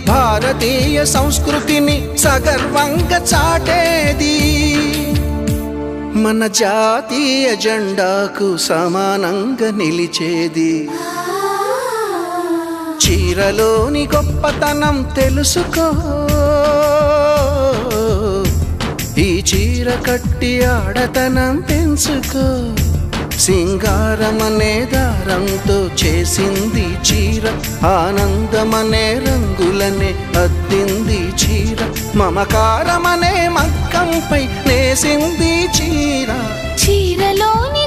భారతీయ సంస్కృతిని సగర్వంగా చాటేది మన జాతీయ జెండాకు సమానంగా నిలిచేది చీరలోని గొప్పతనం తెలుసుకో ఈ చీర కట్టి ఆడతనం పెంచుకో సింగారమనే దారంతో చేసింది చీర ఆనందమనే రంగులనే అద్దింది చీర మమకారమనే మక్కంపై నేసింది చీర చీరలోని